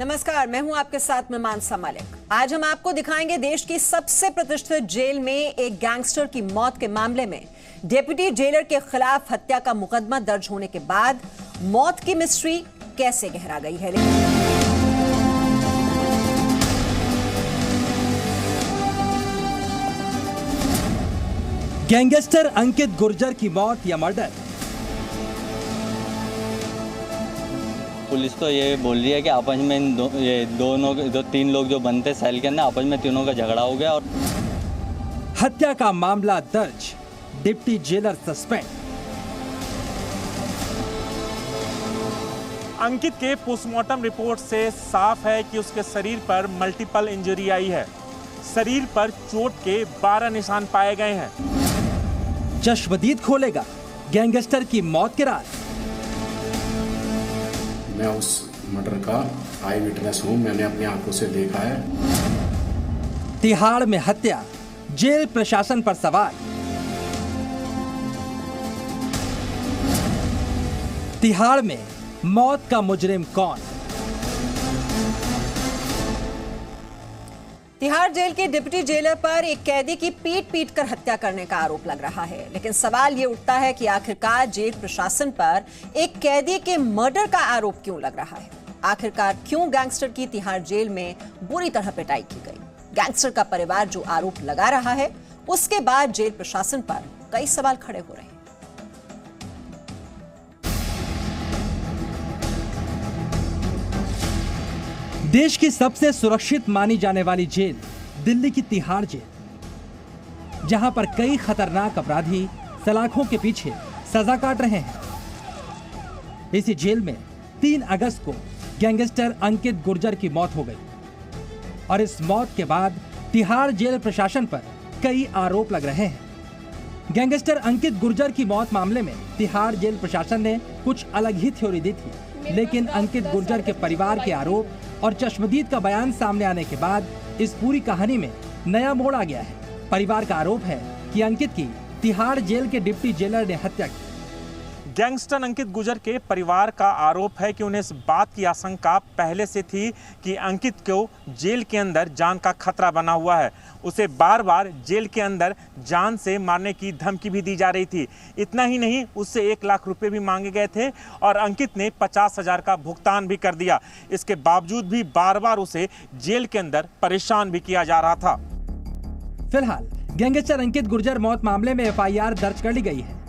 नमस्कार, मैं हूं आपके साथ में मानसा मलिक। आज हम आपको दिखाएंगे देश की सबसे प्रतिष्ठित जेल में एक गैंगस्टर की मौत के मामले में डिप्टी जेलर के खिलाफ हत्या का मुकदमा दर्ज होने के बाद मौत की मिस्ट्री कैसे गहरा गई है। गैंगस्टर अंकित गुर्जर की मौत या मर्डर? पुलिस तो ये बोल रही है कि आपस में ये तीन लोग जो बनते सेल के अंदर आपस में तीनों का झगड़ा हो गया और हत्या का मामला दर्ज, डिप्टी जेलर सस्पेंड। अंकित के पोस्टमार्टम रिपोर्ट से साफ है कि उसके शरीर पर मल्टीपल इंजरी आई है। शरीर पर चोट के 12 निशान पाए गए हैं। चश्मदीद खोलेगा गैंगस्टर की मौत के राज। मैं उस मर्डर का आई विटनेस हूं, मैंने अपनी आंखों से देखा है। तिहाड़ में हत्या, जेल प्रशासन पर सवाल। तिहाड़ में मौत का मुजरिम कौन? तिहाड़ जेल के डिप्टी जेलर पर एक कैदी की पीट कर हत्या करने का आरोप लग रहा है, लेकिन सवाल ये उठता है कि आखिरकार जेल प्रशासन पर एक कैदी के मर्डर का आरोप क्यों लग रहा है। आखिरकार क्यों गैंगस्टर की तिहाड़ जेल में बुरी तरह पिटाई की गई। गैंगस्टर का परिवार जो आरोप लगा रहा है, उसके बाद जेल प्रशासन पर कई सवाल खड़े हो रहे हैं। देश की सबसे सुरक्षित मानी जाने वाली जेल दिल्ली की तिहाड़ जेल, जहां पर कई खतरनाक अपराधी सलाखों के पीछे सजा काट रहे हैं। इसी जेल में 3 अगस्त को गैंगस्टर अंकित गुर्जर की मौत हो गई और इस मौत के बाद तिहाड़ जेल प्रशासन पर कई आरोप लग रहे हैं। गैंगस्टर अंकित गुर्जर की मौत मामले में तिहाड़ जेल प्रशासन ने कुछ अलग ही थ्योरी दी थी, लेकिन अंकित गुर्जर के परिवार के आरोप और चश्मदीद का बयान सामने आने के बाद इस पूरी कहानी में नया मोड़ आ गया है। परिवार का आरोप है कि अंकित की तिहाड़ जेल के डिप्टी जेलर ने हत्या की। गैंगस्टर अंकित गुर्जर के परिवार का आरोप है कि उन्हें इस बात की आशंका पहले से थी कि अंकित को जेल के अंदर जान का खतरा बना हुआ है। उसे बार बार जेल के अंदर जान से मारने की धमकी भी दी जा रही थी। इतना ही नहीं, उससे 1 लाख रुपए भी मांगे गए थे और अंकित ने 50,000 का भुगतान भी कर दिया। इसके बावजूद भी बार बार उसे जेल के अंदर परेशान भी किया जा रहा था। फिलहाल गैंगस्टर अंकित गुर्जर मौत मामले में FIR दर्ज कर ली गई है।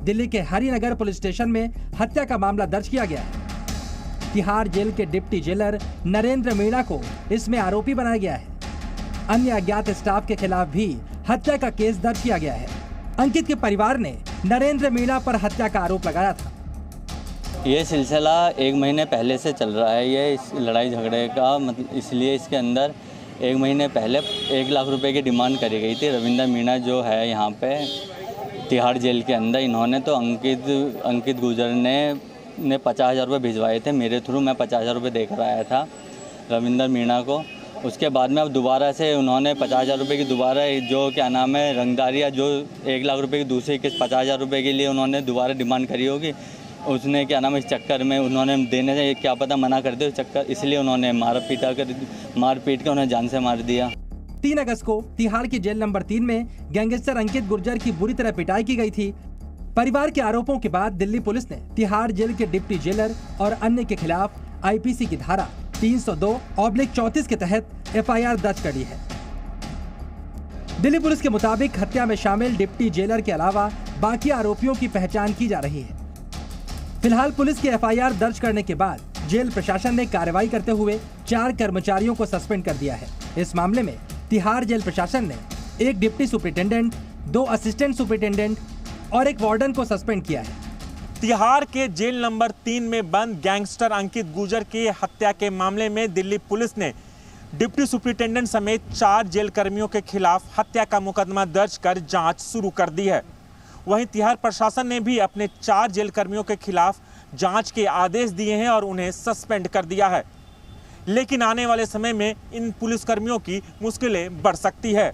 दिल्ली के हरिनगर पुलिस स्टेशन में हत्या का मामला दर्ज किया गया है। तिहाड़ जेल के डिप्टी जेलर नरेंद्र मीणा को इसमें आरोपी बनाया गया है। अन्य अज्ञात स्टाफ के खिलाफ भी हत्या का केस दर्ज किया गया है। अंकित के परिवार ने नरेंद्र मीणा पर हत्या का आरोप लगाया था। ये सिलसिला 1 महीने पहले से चल रहा है। ये इस लड़ाई झगड़े का मतलब इसलिए इसके अंदर 1 महीने पहले 1 लाख रुपए की डिमांड करी गई थी। रविंदर मीणा जो है यहाँ पे तिहाड़ जेल के अंदर, इन्होंने तो अंकित गुर्जर ने 50,000 रुपये भिजवाए थे मेरे थ्रू। मैं 50,000 रुपये देकर आया था रविंदर मीणा को। उसके बाद में अब दोबारा से उन्होंने 50,000 रुपये की दोबारा जो क्या नाम है रंगदारिया जो 1 लाख रुपये की दूसरी किस्त 50,000 रुपये के लिए उन्होंने दोबारा डिमांड करी होगी। उसने क्या नाम है इस चक्कर में उन्होंने देने से क्या पता मना कर दिया इस चक्कर, इसलिए उन्होंने मार पीट के उन्हें जान से मार दिया। 3 अगस्त को तिहाड़ की जेल नंबर 3 में गैंगस्टर अंकित गुर्जर की बुरी तरह पिटाई की गई थी। परिवार के आरोपों के बाद दिल्ली पुलिस ने तिहाड़ जेल के डिप्टी जेलर और अन्य के खिलाफ IPC की धारा 302/34 के तहत FIR दर्ज कर ली है। दिल्ली पुलिस के मुताबिक हत्या में शामिल डिप्टी जेलर के अलावा बाकी आरोपियों की पहचान की जा रही है। फिलहाल पुलिस की FIR दर्ज करने के बाद जेल प्रशासन ने कार्रवाई करते हुए 4 कर्मचारियों को सस्पेंड कर दिया है। इस मामले में तिहाड़ जेल प्रशासन ने एक डिप्टी सुपरिटेंडेंट, 2 असिस्टेंट सुपरिटेंडेंट और एक वार्डन को सस्पेंड किया है। तिहाड़ के जेल नंबर 3 में बंद गैंगस्टर अंकित गुर्जर की हत्या के मामले में दिल्ली पुलिस ने डिप्टी सुपरिटेंडेंट समेत 4 जेल कर्मियों के खिलाफ हत्या का मुकदमा दर्ज कर जांच शुरू कर दी है। वहीं तिहाड़ प्रशासन ने भी अपने 4 जेल कर्मियों के खिलाफ जांच के आदेश दिए हैं और उन्हें सस्पेंड कर दिया है। लेकिन आने वाले समय में इन पुलिसकर्मियों की मुश्किलें बढ़ सकती है।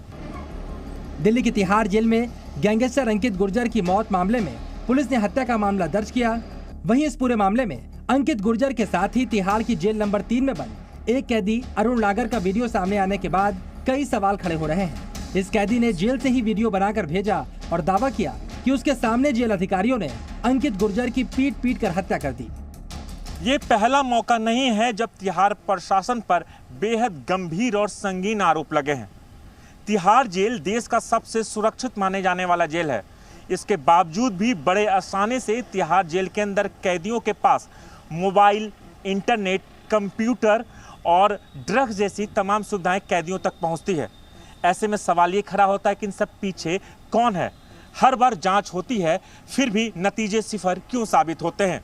दिल्ली की तिहाड़ जेल में गैंगस्टर अंकित गुर्जर की मौत मामले में पुलिस ने हत्या का मामला दर्ज किया। वहीं इस पूरे मामले में अंकित गुर्जर के साथ ही तिहाड़ की जेल नंबर 3 में बंद एक कैदी अरुण नागर का वीडियो सामने आने के बाद कई सवाल खड़े हो रहे हैं। इस कैदी ने जेल से ही वीडियो बनाकर भेजा और दावा किया कि उसके सामने जेल अधिकारियों ने अंकित गुर्जर की पीट कर हत्या कर दी। ये पहला मौका नहीं है जब तिहाड़ प्रशासन पर बेहद गंभीर और संगीन आरोप लगे हैं। तिहाड़ जेल देश का सबसे सुरक्षित माने जाने वाला जेल है। इसके बावजूद भी बड़े आसानी से तिहाड़ जेल के अंदर कैदियों के पास मोबाइल, इंटरनेट, कंप्यूटर और ड्रग्स जैसी तमाम सुविधाएं कैदियों तक पहुंचती है। ऐसे में सवाल ये खड़ा होता है कि इन सब पीछे कौन है। हर बार जांच होती है, फिर भी नतीजे सिफर क्यों साबित होते हैं।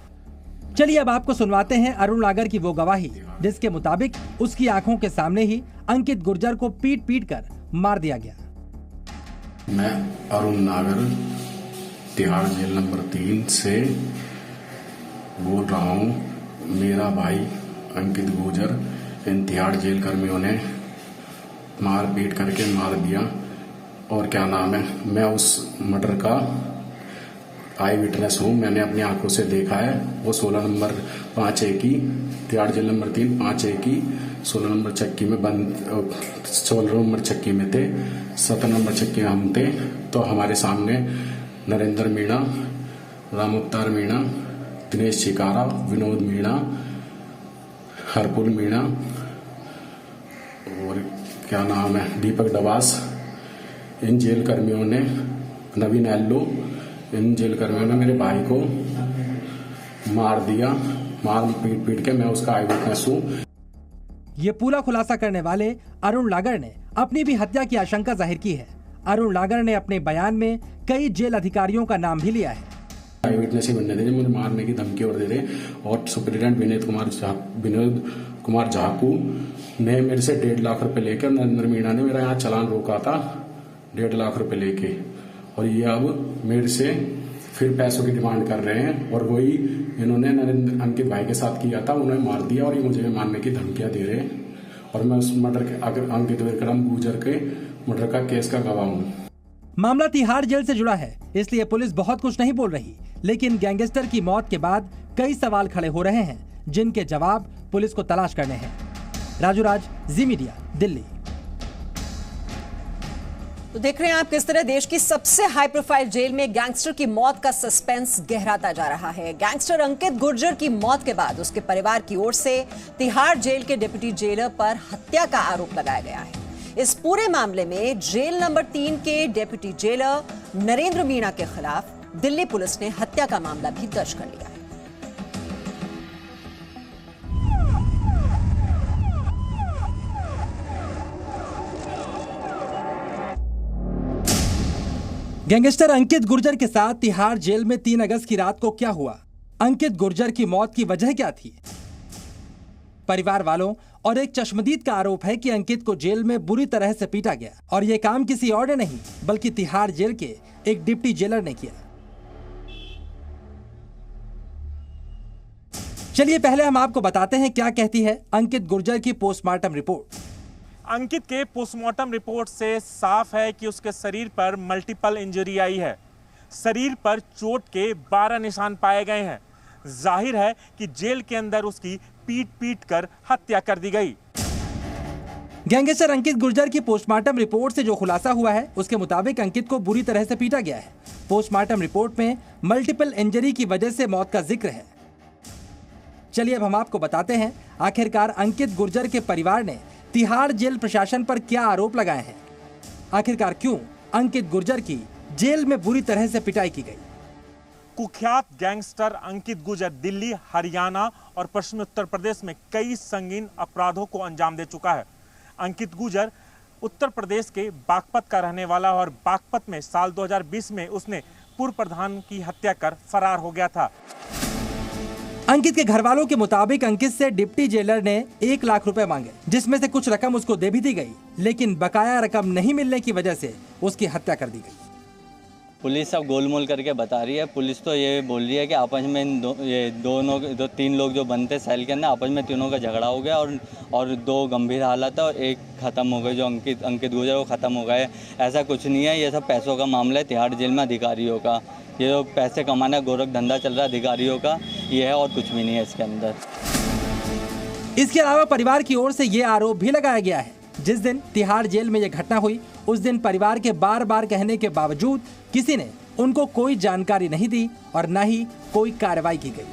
चलिए अब आपको सुनवाते हैं अरुण नागर की वो गवाही, जिसके मुताबिक उसकी आंखों के सामने ही अंकित गुर्जर को पीट कर मार दिया गया। मैं अरुण नागर तिहाड़ जेल नंबर 3 से बोल रहा हूँ। मेरा भाई अंकित गुर्जर इन तिहाड़ जेल कर्मियों ने मार पीट करके मार दिया। और क्या नाम है, मैं उस मर्डर का आई विटनेस हूँ। मैंने अपनी आंखों से देखा है। वो 16 नंबर 5A की तिहाड़ जेल नंबर 3 5A की 16 नंबर चक्की में बंद 16 नंबर चक्की में थे। 17 नंबर चक्की में हम थे। तो हमारे सामने नरेंद्र मीणा, राम अवतार मीणा, दिनेश चिकारा, विनोद मीणा, हरपुल मीणा और क्या नाम है दीपक डबास, इन जेल कर्मियों ने, नवीन एल्लो, इन जेल कर्मियों ने मेरे भाई को मार दिया। मार पीट के मैं उसका आई विटनेस हूँ। ये पूरा खुलासा करने वाले अरुण नागर ने अपनी भी हत्या की आशंका जाहिर की है। अरुण नागर ने अपने बयान में कई जेल अधिकारियों का नाम भी लिया है। आई विटनेस ही बनने दे रहे, मुझे मारने की धमकी और दे रहे। और सुप्रिटेंडेंट विनोद कुमार झाकू ने मेरे से 1.5 लाख रुपए लेकर, नरेंद्र मीणा ने मेरा यहाँ चालान रोका था 1.5 लाख रुपए लेके। और ये अब मेरे से फिर पैसों की डिमांड कर रहे हैं। और वही इन्होंने नरेंद्र अंकित भाई के साथ किया था, उन्हें मार दिया और ये मुझे मारने की धमकियां दे रहे हैं। और मैं उस मर्डर के अगर अंकित विक्रम गुर्जर के मर्डर का केस का गवाह हूँ। मामला तिहाड़ जेल से जुड़ा है, इसलिए पुलिस बहुत कुछ नहीं बोल रही। लेकिन गैंगस्टर की मौत के बाद कई सवाल खड़े हो रहे हैं, जिनके जवाब पुलिस को तलाश करने हैं। राजू राज, जी मीडिया, दिल्ली। तो देख रहे हैं आप किस तरह देश की सबसे हाई प्रोफाइल जेल में गैंगस्टर की मौत का सस्पेंस गहराता जा रहा है। गैंगस्टर अंकित गुर्जर की मौत के बाद उसके परिवार की ओर से तिहाड़ जेल के डिप्टी जेलर पर हत्या का आरोप लगाया गया है। इस पूरे मामले में जेल नंबर 3 के डिप्टी जेलर नरेंद्र मीणा के खिलाफ दिल्ली पुलिस ने हत्या का मामला भी दर्ज कर लिया है। गैंगस्टर अंकित गुर्जर के साथ तिहाड़ जेल में 3 अगस्त की रात को क्या हुआ? अंकित गुर्जर की मौत की वजह क्या थी? परिवार वालों और एक चश्मदीद का आरोप है कि अंकित को जेल में बुरी तरह से पीटा गया और ये काम किसी और ने नहीं बल्कि तिहाड़ जेल के एक डिप्टी जेलर ने किया। चलिए पहले हम आपको बताते हैं क्या कहती है अंकित गुर्जर की पोस्टमार्टम रिपोर्ट। अंकित के पोस्टमार्टम रिपोर्ट से साफ है कि उसके शरीर पर मल्टीपल इंजरी आई है। शरीर पर चोट के 12 निशान पाए गए हैं। जाहिर है कि जेल के अंदर उसकी पीट कर हत्या कर दी गई। गैंगस्टर अंकित गुर्जर की पोस्टमार्टम रिपोर्ट से जो खुलासा हुआ है उसके मुताबिक अंकित को बुरी तरह से पीटा गया है। पोस्टमार्टम रिपोर्ट में मल्टीपल इंजरी की वजह से मौत का जिक्र है। चलिए अब हम आपको बताते हैं आखिरकार अंकित गुर्जर के परिवार ने तिहाड़ जेल प्रशासन पर क्या आरोप लगाए हैं। आखिरकार क्यों अंकित गुर्जर की जेल में बुरी तरह से पिटाई की गई। कुख्यात गैंगस्टर अंकित गुर्जर दिल्ली, हरियाणा और पश्चिमी उत्तर प्रदेश में कई संगीन अपराधों को अंजाम दे चुका है। अंकित गुर्जर उत्तर प्रदेश के बागपत का रहने वाला और बागपत में साल 2020 में उसने पूर्व प्रधान की हत्या कर फरार हो गया था। अंकित के घर वालों के मुताबिक अंकित से डिप्टी जेलर ने 1 लाख रुपए मांगे, जिसमें से कुछ रकम उसको दे भी दी गई, लेकिन बकाया रकम नहीं मिलने की वजह से उसकी हत्या कर दी गई। पुलिस सब गोलमोल करके बता रही है। पुलिस तो ये बोल रही है कि आपस में दो तीन लोग जो बनते सेल के अंदर आपस में तीनों का झगड़ा हो गया और 2 गंभीर हालत है और एक ख़त्म हो गए। जो अंकित गुर्जर वो ख़त्म हो गए। ऐसा कुछ नहीं है, ये सब पैसों का मामला है तिहाड़ जेल में अधिकारियों का। ये जो पैसे कमाना गोरख धंधा चल रहा है अधिकारियों का, ये है और कुछ भी नहीं है इसके अंदर। इसके अलावा परिवार की ओर से ये आरोप भी लगाया गया है, जिस दिन तिहाड़ जेल में यह घटना हुई उस दिन परिवार के बार बार कहने के बावजूद किसी ने उनको कोई जानकारी नहीं दी और न ही कोई कार्रवाई की गई।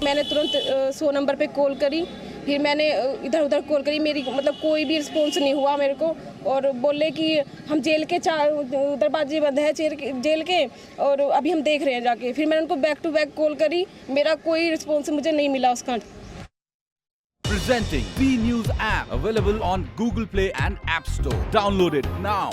मैंने तुरंत 100 नंबर पे कॉल करी, फिर मैंने इधर उधर कॉल करी, मेरी मतलब कोई भी रिस्पॉन्स नहीं हुआ मेरे को, और बोले कि हम जेल के दरवाजे बंद है जेल के, और अभी हम देख रहे हैं जाके। फिर मैंने उनको बैक टू बैक कॉल करी, मेरा कोई रिस्पॉन्स मुझे नहीं मिला उसका। Presenting B News app, available on Google Play and App Store. Download it now.